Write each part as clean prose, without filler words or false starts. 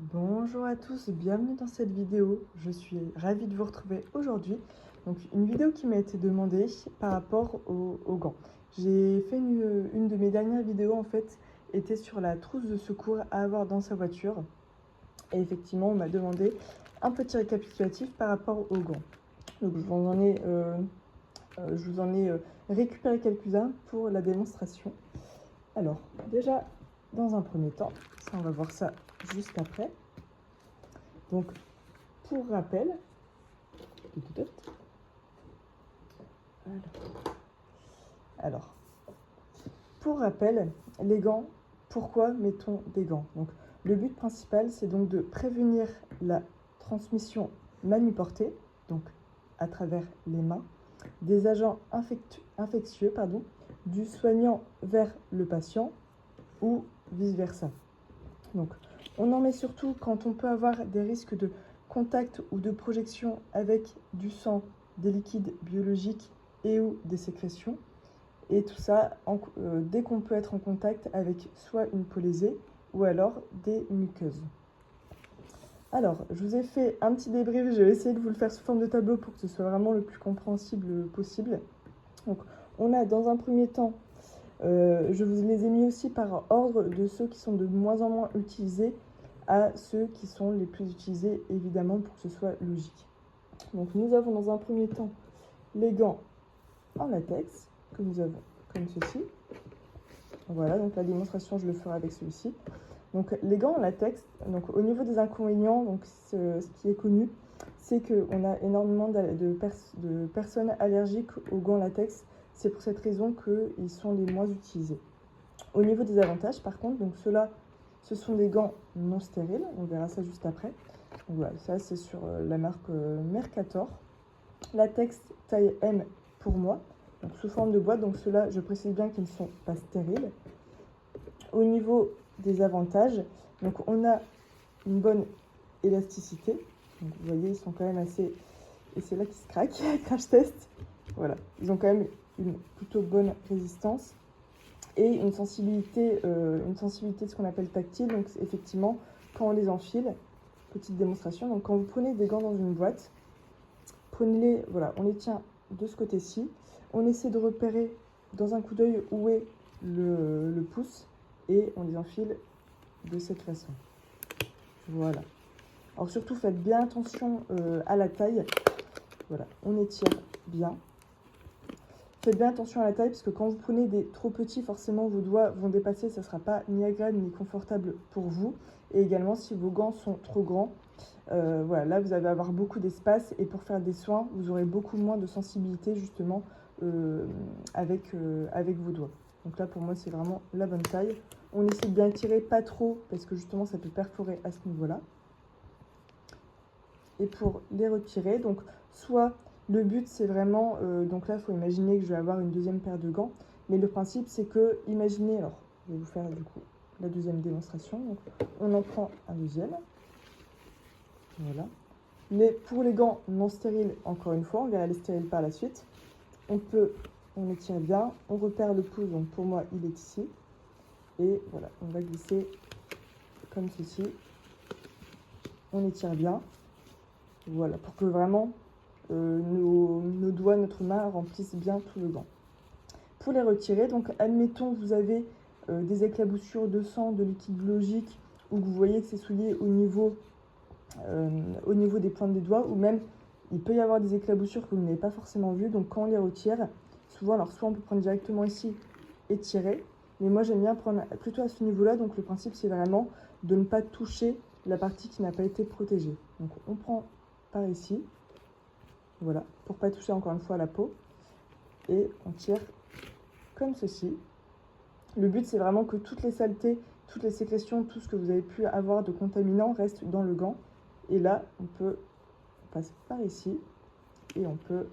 Bonjour à tous, bienvenue dans cette vidéo. Je suis ravie de vous retrouver aujourd'hui. Donc une vidéo qui m'a été demandée par rapport aux gants. J'ai fait une de mes dernières vidéos en fait, était sur la trousse de secours à avoir dans sa voiture. Et effectivement, on m'a demandé un petit récapitulatif par rapport aux gants. Donc je vous en ai récupéré quelques-uns pour la démonstration. Alors déjà, dans un premier temps, ça on va voir ça juste après. Donc, pour rappel, alors, pour rappel, les gants, pourquoi mettons des gants? Donc, le but principal, c'est donc de prévenir la transmission manuportée, donc à travers les mains, des agents infectieux, du soignant vers le patient ou vice-versa. Donc, on en met surtout quand on peut avoir des risques de contact ou de projection avec du sang, des liquides biologiques et ou des sécrétions. Et tout ça dès qu'on peut être en contact avec soit une peau lésée ou alors des muqueuses. Alors, je vous ai fait un petit débrief, je vais essayer de vous le faire sous forme de tableau pour que ce soit vraiment le plus compréhensible possible. Donc, on a dans un premier temps, je vous les ai mis aussi par ordre de ceux qui sont de moins en moins utilisés à ceux qui sont les plus utilisés, évidemment, pour que ce soit logique. Donc nous avons dans un premier temps les gants en latex, que nous avons comme ceci. Voilà, donc la démonstration, je le ferai avec celui-ci. Donc les gants en latex, donc au niveau des inconvénients, donc ce qui est connu, c'est qu'on a énormément de personnes allergiques aux gants latex. C'est pour cette raison qu'ils sont les moins utilisés. Au niveau des avantages, par contre, donc ceux-là, ce sont des gants non stériles. On verra ça juste après. Donc voilà, ça c'est sur la marque Mercator. Latex taille M pour moi, donc sous forme de boîte. Donc ceux-là, je précise bien qu'ils ne sont pas stériles. Au niveau des avantages, donc on a une bonne élasticité. Donc vous voyez, ils sont quand même assez... Et c'est là qu'ils se craquent, crash test. Voilà, ils ont quand même une plutôt bonne résistance et une sensibilité de ce qu'on appelle tactile. Donc effectivement, quand on les enfile, petite démonstration, donc quand vous prenez des gants dans une boîte, prenez-les, voilà, on les tient de ce côté-ci, on essaie de repérer dans un coup d'œil où est le pouce et on les enfile de cette façon. Voilà. Alors surtout faites bien attention à la taille. Voilà, on étire bien. Faites bien attention à la taille parce que quand vous prenez des trop petits, forcément vos doigts vont dépasser, ça ne sera pas ni agréable ni confortable pour vous. Et également si vos gants sont trop grands, voilà, là vous allez avoir beaucoup d'espace et pour faire des soins, vous aurez beaucoup moins de sensibilité justement avec vos doigts. Donc là pour moi c'est vraiment la bonne taille. On essaie de bien tirer, pas trop, parce que justement ça peut perforer à ce niveau-là. Et pour les retirer, donc soit le but c'est vraiment, donc là il faut imaginer que je vais avoir une deuxième paire de gants, mais le principe c'est que, imaginez, alors je vais vous faire du coup la deuxième démonstration, donc on en prend un deuxième, voilà. Mais pour les gants non stériles, encore une fois, on verra les stériles par la suite, on étire bien, on repère le pouce, donc pour moi il est ici, et voilà, on va glisser comme ceci, on étire bien, voilà, pour que vraiment nos doigts, notre main remplissent bien tout le gant. Pour les retirer, donc admettons vous avez des éclaboussures de sang, de liquide biologique, ou que vous voyez que c'est souillé au niveau des pointes des doigts, ou même il peut y avoir des éclaboussures que vous n'avez pas forcément vues. Donc quand on les retire, souvent, alors soit on peut prendre directement ici et tirer, mais moi j'aime bien prendre plutôt à ce niveau-là. Donc le principe c'est vraiment de ne pas toucher la partie qui n'a pas été protégée. Donc on prend par ici, voilà, pour pas toucher encore une fois la peau, et on tire comme ceci. Le but c'est vraiment que toutes les saletés, toutes les sécrétions, tout ce que vous avez pu avoir de contaminants reste dans le gant. Et là on passe par ici et on peut,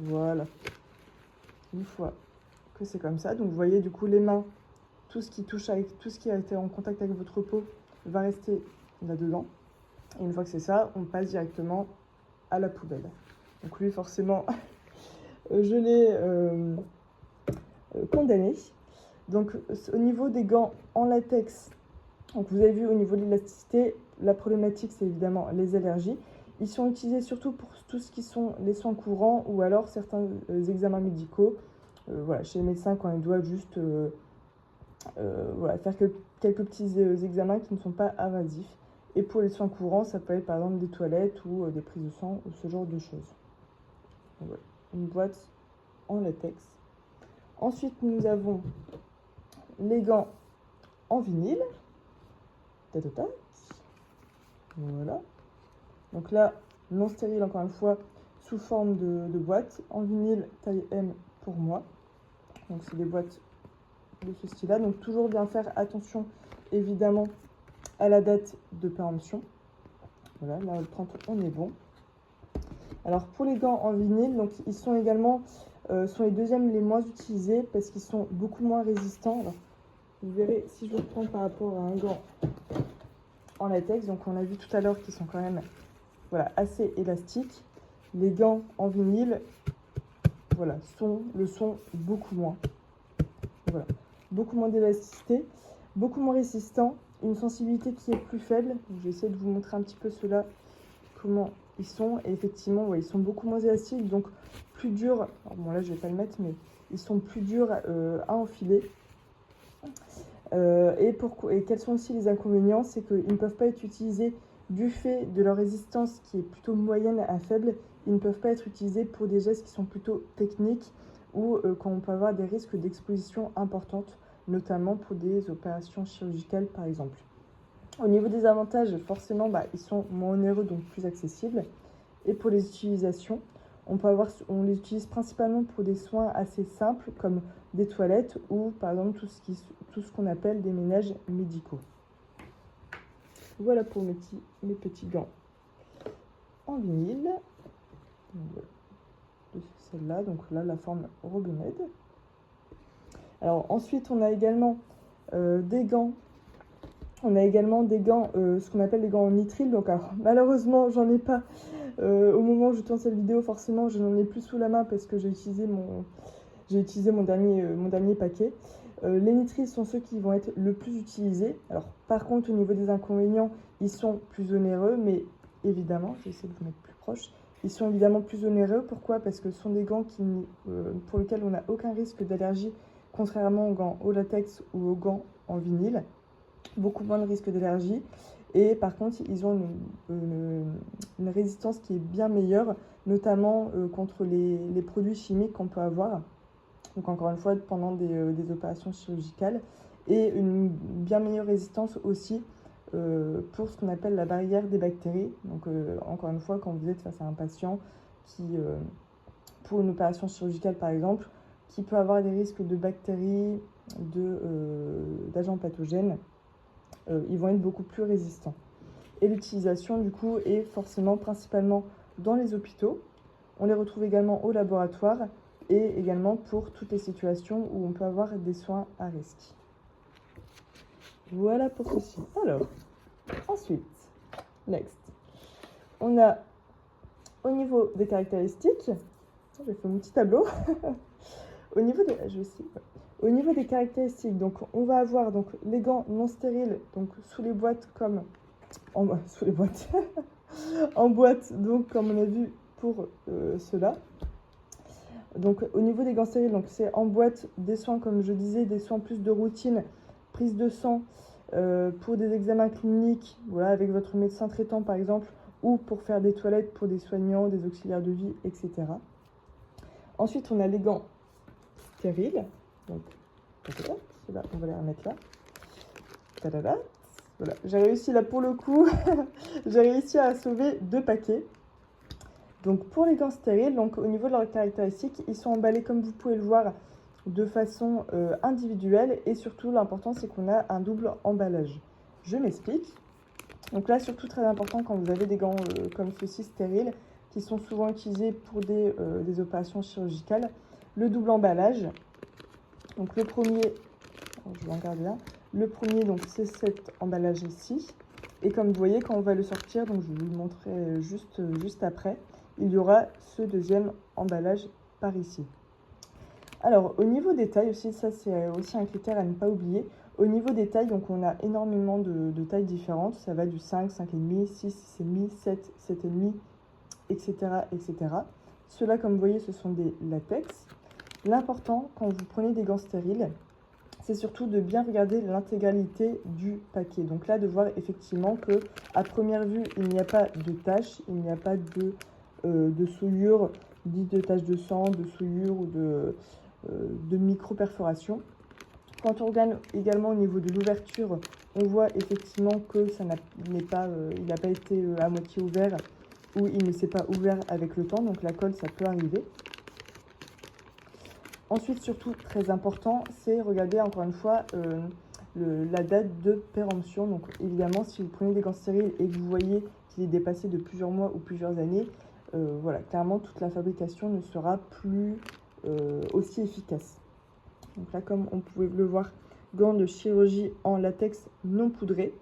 voilà, une fois que c'est comme ça, donc vous voyez du coup les mains, tout ce qui a été en contact avec votre peau va rester là-dedans. Et une fois que c'est ça, on passe directement à la poubelle. Donc lui forcément je l'ai condamné. Donc au niveau des gants en latex, Donc vous avez vu au niveau de l'élasticité, la problématique c'est évidemment les allergies. Ils sont utilisés surtout pour tout ce qui sont les soins courants ou alors certains examens médicaux. Voilà, chez les médecins quand ils doivent juste voilà, faire quelques petits examens qui ne sont pas invasifs. Et pour les soins courants, ça peut être par exemple des toilettes ou des prises de sang ou ce genre de choses. Donc, voilà, une boîte en latex. Ensuite, nous avons les gants en vinyle. Voilà. Donc là, non stérile encore une fois, sous forme de boîte. En vinyle, taille M pour moi. Donc c'est des boîtes de ce style-là. Donc toujours bien faire attention, évidemment, à la date de péremption. Voilà, là, le 30, on est bon. Alors pour les gants en vinyle, donc ils sont également sont les deuxièmes les moins utilisés parce qu'ils sont beaucoup moins résistants. Alors, vous verrez si je reprends par rapport à un gant en latex, donc on a vu tout à l'heure qu'ils sont quand même voilà, assez élastiques. Les gants en vinyle, voilà, le sont beaucoup moins. Voilà, beaucoup moins d'élasticité, beaucoup moins résistant, une sensibilité qui est plus faible. Je vais essayer de vous montrer un petit peu cela, comment ils sont. Et effectivement, ouais, ils sont beaucoup moins élastiques, donc plus durs. Alors bon, là, je vais pas le mettre, mais ils sont plus durs à enfiler. Et quels sont aussi les inconvénients? C'est qu'ils ne peuvent pas être utilisés du fait de leur résistance qui est plutôt moyenne à faible. Ils ne peuvent pas être utilisés pour des gestes qui sont plutôt techniques ou quand on peut avoir des risques d'exposition importantes, notamment pour des opérations chirurgicales par exemple. Au niveau des avantages, forcément, ils sont moins onéreux, donc plus accessibles. Et pour les utilisations, on les utilise principalement pour des soins assez simples comme des toilettes ou par exemple tout ce qu'on appelle des ménages médicaux. Voilà pour mes petits gants en vinyle. De celle-là, donc là la forme Robened. Alors ensuite on a également des gants. On a également des gants, ce qu'on appelle des gants en nitrile. Donc alors, malheureusement j'en ai pas au moment où je tourne cette vidéo, forcément je n'en ai plus sous la main parce que j'ai utilisé mon dernier paquet. Les nitriles sont ceux qui vont être le plus utilisés. Alors par contre au niveau des inconvénients, ils sont plus onéreux, mais évidemment, j'essaie de vous mettre plus proche, ils sont évidemment plus onéreux. Pourquoi? Parce que ce sont des gants pour lesquels on n'a aucun risque d'allergie, contrairement aux gants au latex ou aux gants en vinyle. Beaucoup moins de risque d'allergie. Et par contre, ils ont une résistance qui est bien meilleure, notamment contre les produits chimiques qu'on peut avoir. Donc encore une fois, pendant des opérations chirurgicales. Et une bien meilleure résistance aussi pour ce qu'on appelle la barrière des bactéries. Donc encore une fois, quand vous êtes face à un patient qui, pour une opération chirurgicale par exemple, qui peut avoir des risques de bactéries, d'agents pathogènes, ils vont être beaucoup plus résistants. Et l'utilisation du coup est forcément principalement dans les hôpitaux. On les retrouve également au laboratoire et également pour toutes les situations où on peut avoir des soins à risque. Voilà pour ceci. Alors, ensuite, next. On a au niveau des caractéristiques, j'ai fait mon petit tableau. Au niveau des caractéristiques, donc on va avoir donc les gants non stériles, donc sous les boîtes comme sous les boîtes en boîte, donc comme on a vu pour cela. Donc au niveau des gants stériles, donc c'est en boîte des soins, comme je disais, des soins plus de routine, prise de sang pour des examens cliniques, voilà, avec votre médecin traitant par exemple, ou pour faire des toilettes pour des soignants, des auxiliaires de vie, etc. Ensuite, on a les gants stériles. Donc, ceux-là, on va les remettre là. Tadada. Voilà, j'ai réussi là pour le coup, j'ai réussi à sauver 2 paquets. Donc pour les gants stériles, donc au niveau de leurs caractéristiques, ils sont emballés comme vous pouvez le voir de façon individuelle et surtout l'important c'est qu'on a un double emballage. Je m'explique. Donc là surtout très important quand vous avez des gants comme ceux-ci stériles qui sont souvent utilisés pour des opérations chirurgicales, le double emballage. Donc le premier, je vais en garder un. Le premier donc c'est cet emballage ici et comme vous voyez quand on va le sortir, donc je vais vous le montrer juste après. Il y aura ce deuxième emballage par ici. Alors, au niveau des tailles aussi, ça c'est aussi un critère à ne pas oublier. Au niveau des tailles, donc on a énormément de tailles différentes. Ça va du 5, 5,5, 6, 6,5, 7, 7,5, etc., etc. Ceux-là, comme vous voyez, ce sont des latex. L'important, quand vous prenez des gants stériles, c'est surtout de bien regarder l'intégralité du paquet. Donc là, de voir effectivement que à première vue, il n'y a pas de taches, il n'y a pas de souillure, dit de taches de sang, de souillure ou de micro-perforation. Quand on regarde également au niveau de l'ouverture, on voit effectivement que ça il n'a pas été à moitié ouvert ou il ne s'est pas ouvert avec le temps. Donc la colle, ça peut arriver. Ensuite, surtout, très important, c'est regarder encore une fois la date de péremption. Donc évidemment, si vous prenez des gants stériles et que vous voyez qu'il est dépassé de plusieurs mois ou plusieurs années, voilà, clairement, toute la fabrication ne sera plus aussi efficace. Donc là, comme on pouvait le voir, gants de chirurgie en latex non poudré.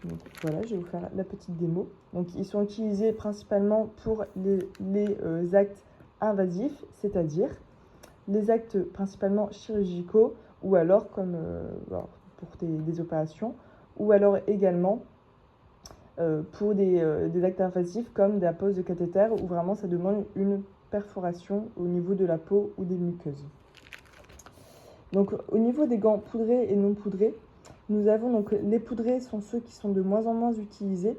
Donc voilà, je vais vous faire la petite démo. Donc ils sont utilisés principalement pour les actes invasifs, c'est-à-dire les actes principalement chirurgicaux ou alors comme pour des opérations ou alors également pour des actes invasifs comme la pose de cathéter où vraiment ça demande une perforation au niveau de la peau ou des muqueuses. Donc au niveau des gants poudrés et non poudrés, nous avons donc les poudrés sont ceux qui sont de moins en moins utilisés.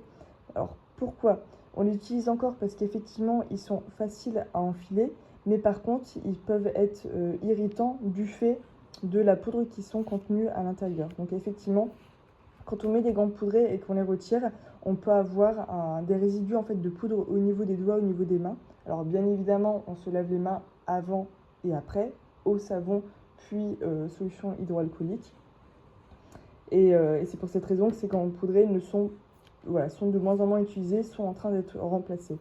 Alors pourquoi? On les utilise encore parce qu'effectivement ils sont faciles à enfiler, mais par contre ils peuvent être irritants du fait de la poudre qui sont contenues à l'intérieur. Donc effectivement, quand on met des gants poudrés et qu'on les retire, on peut avoir des résidus en fait de poudre au niveau des doigts, au niveau des mains. Alors bien évidemment, on se lave les mains avant et après, au savon, puis solution hydroalcoolique. Et c'est pour cette raison que ces gants poudrés sont de moins en moins utilisés, sont en train d'être remplacés.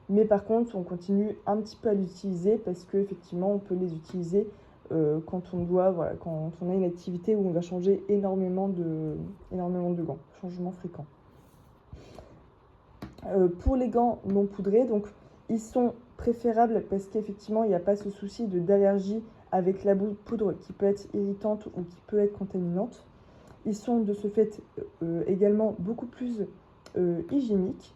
Mais par contre, on continue un petit peu à l'utiliser parce qu'effectivement, on peut les utiliser quand on a une activité où on va changer énormément de gants, changement fréquent. Pour les gants non poudrés, donc ils sont préférables parce qu'effectivement, il n'y a pas ce souci d'allergie avec la poudre qui peut être irritante ou qui peut être contaminante. Ils sont de ce fait également beaucoup plus hygiéniques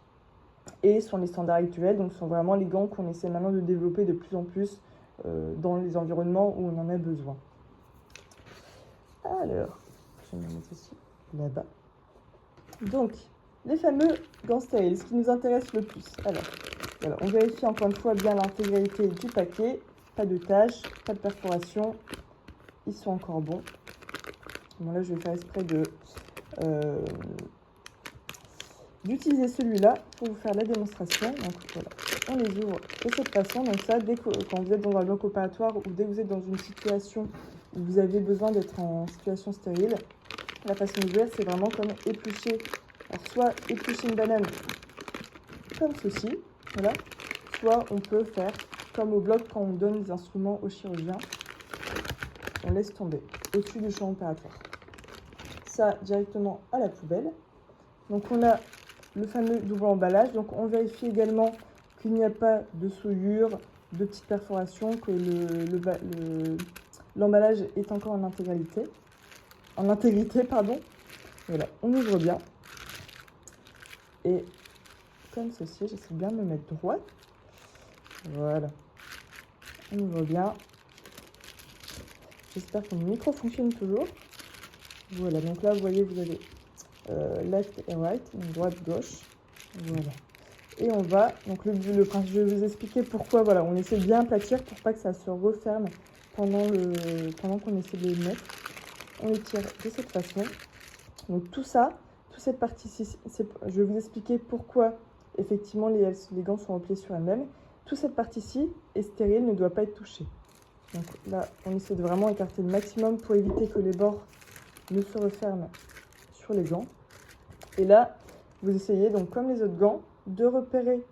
et sont les standards actuels, donc sont vraiment les gants qu'on essaie maintenant de développer de plus en plus dans les environnements où on en a besoin. Alors, je vais me mettre ici, là-bas. Donc, les fameux gants stériles, ce qui nous intéresse le plus. Alors, voilà, on vérifie encore une fois bien l'intégralité du paquet, pas de taches, pas de perforation, ils sont encore bons. Bon, là, je vais faire exprès d'utiliser celui-là pour vous faire la démonstration. Donc voilà, on les ouvre de cette façon. Donc ça, quand vous êtes dans un bloc opératoire ou dès que vous êtes dans une situation où vous avez besoin d'être en situation stérile, la façon d'ouvrir, c'est vraiment comme éplucher. Alors soit éplucher une banane comme ceci, voilà. Soit on peut faire comme au bloc quand on donne des instruments aux chirurgiens. On laisse tomber au-dessus du champ opératoire. Ça directement à la poubelle. Donc on a le fameux double emballage. Donc on vérifie également qu'il n'y a pas de souillure, de petites perforations, que l'emballage est encore en intégrité. Voilà, on ouvre bien. Et comme ceci, j'essaie bien de me mettre droit. Voilà. On ouvre bien. J'espère que mon micro fonctionne toujours. Voilà, donc là, vous voyez, vous avez left et right, donc droite, gauche. Voilà. Et on va, donc le principe, je vais vous expliquer pourquoi, voilà, on essaie de bien aplatir pour pas que ça se referme pendant qu'on essaie de les mettre. On les tire de cette façon. Donc tout ça, toute cette partie-ci, je vais vous expliquer pourquoi, effectivement, les gants sont repliés sur elles-mêmes. Toute cette partie-ci est stérile, ne doit pas être touchée. Donc là, on essaie de vraiment écarter le maximum pour éviter que les bords ne se referment sur les gants. Et là, vous essayez, donc comme les autres gants, de repérer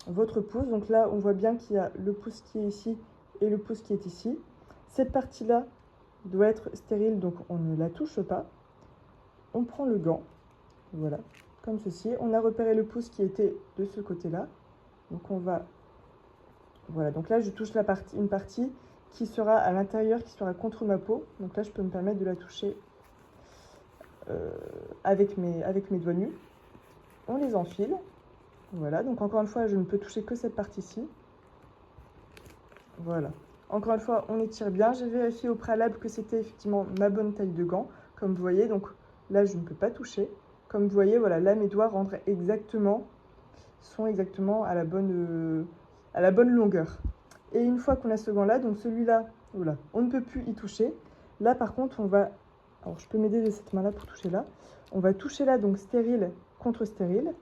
votre pouce. Donc là, on voit bien qu'il y a le pouce qui est ici et le pouce qui est ici. Cette partie-là doit être stérile, donc on ne la touche pas. On prend le gant, voilà, comme ceci. On a repéré le pouce qui était de ce côté-là. Donc on va... Voilà, donc là, je touche une partie qui sera à l'intérieur, qui sera contre ma peau. Donc là, je peux me permettre de la toucher avec mes doigts nus. On les enfile. Voilà, donc encore une fois, je ne peux toucher que cette partie-ci. Voilà. Encore une fois, on étire bien. J'ai vérifié au préalable que c'était effectivement ma bonne taille de gants, comme vous voyez. Donc là, je ne peux pas toucher. Comme vous voyez, voilà, là, mes doigts sont exactement à la bonne longueur. Et une fois qu'on a ce gant-là, donc celui-là, voilà, on ne peut plus y toucher. Là, par contre, on va... Alors, je peux m'aider de cette main-là pour toucher là. On va toucher là, donc stérile contre stérile.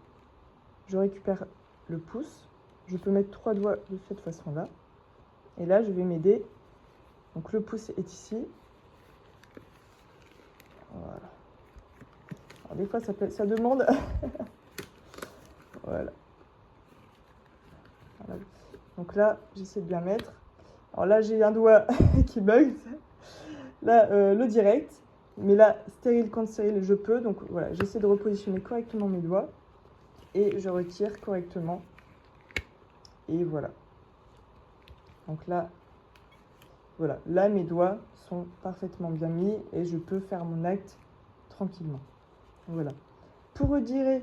Je récupère le pouce. Je peux mettre 3 doigts de cette façon-là. Et là, je vais m'aider. Donc, le pouce est ici. Voilà. Alors, des fois, ça demande. Voilà. Voilà. Donc là, j'essaie de bien mettre. Alors là, j'ai un doigt qui bug. Là, le direct. Mais là, stérile contre stérile, je peux. Donc voilà, j'essaie de repositionner correctement mes doigts. Et je retire correctement. Et voilà. Donc là, voilà. Là, mes doigts sont parfaitement bien mis. Et je peux faire mon acte tranquillement. Voilà. Pour retirer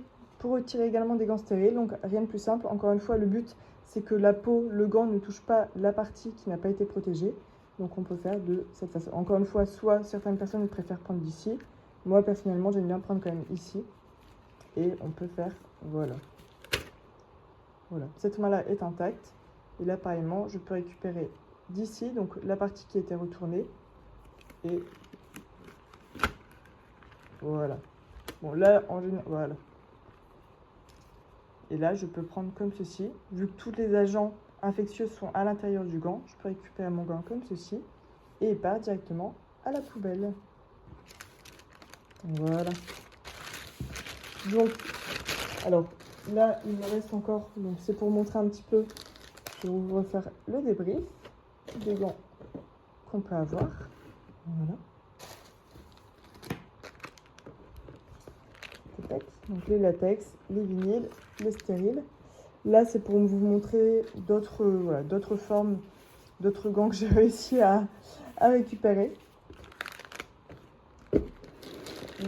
également des gants stériles, donc rien de plus simple. Encore une fois, le but, c'est que la peau, le gant ne touche pas la partie qui n'a pas été protégée. Donc on peut faire de cette façon. Encore une fois, soit certaines personnes préfèrent prendre d'ici. Moi, personnellement, j'aime bien prendre quand même ici. Et on peut faire, voilà. Voilà, cette main-là est intacte. Et là, pareillement, je peux récupérer d'ici, donc la partie qui était retournée. Et voilà. Bon, là, en général, voilà. Et là, je peux prendre comme ceci. Vu que tous les agents infectieux sont à l'intérieur du gant, je peux récupérer mon gant comme ceci. Et il part directement à la poubelle. Voilà. Donc, alors, là, il me reste encore... Donc, c'est pour montrer un petit peu. Je vais vous refaire le débrief des gants qu'on peut avoir. Voilà. Donc, les latex, les vinyles, les stériles. Là, c'est pour vous montrer d'autres formes, d'autres gants que j'ai réussi à récupérer. On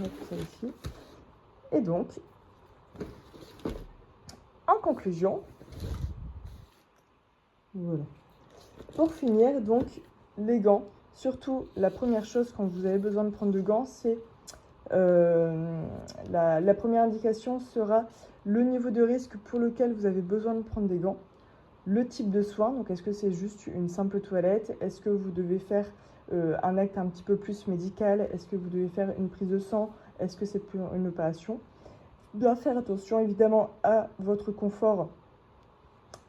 va tout ça ici. Et donc, en conclusion, voilà. Pour finir, donc, les gants. Surtout, la première chose quand vous avez besoin de prendre de gants, c'est la première indication sera le niveau de risque pour lequel vous avez besoin de prendre des gants, le type de soin, donc est-ce que c'est juste une simple toilette, est-ce que vous devez faire un acte un petit peu plus médical, est-ce que vous devez faire une prise de sang, est-ce que c'est pour une opération. Bien faire attention évidemment à votre confort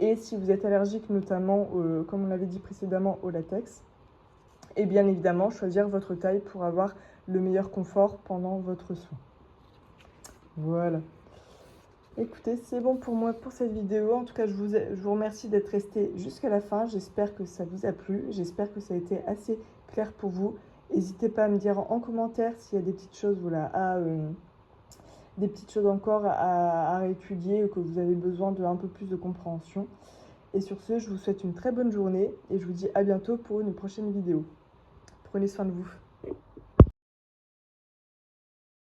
et si vous êtes allergique notamment, comme on l'avait dit précédemment, au latex. Et bien évidemment, choisir votre taille pour avoir le meilleur confort pendant votre soin. Voilà. Écoutez, c'est bon pour moi pour cette vidéo. En tout cas, je vous remercie d'être resté jusqu'à la fin. J'espère que ça vous a plu. J'espère que ça a été assez clair pour vous. N'hésitez pas à me dire en commentaire s'il y a des petites choses, voilà, des petites choses encore à réétudier ou que vous avez besoin d'un peu plus de compréhension. Et sur ce, je vous souhaite une très bonne journée et je vous dis à bientôt pour une prochaine vidéo. Prenez soin de vous.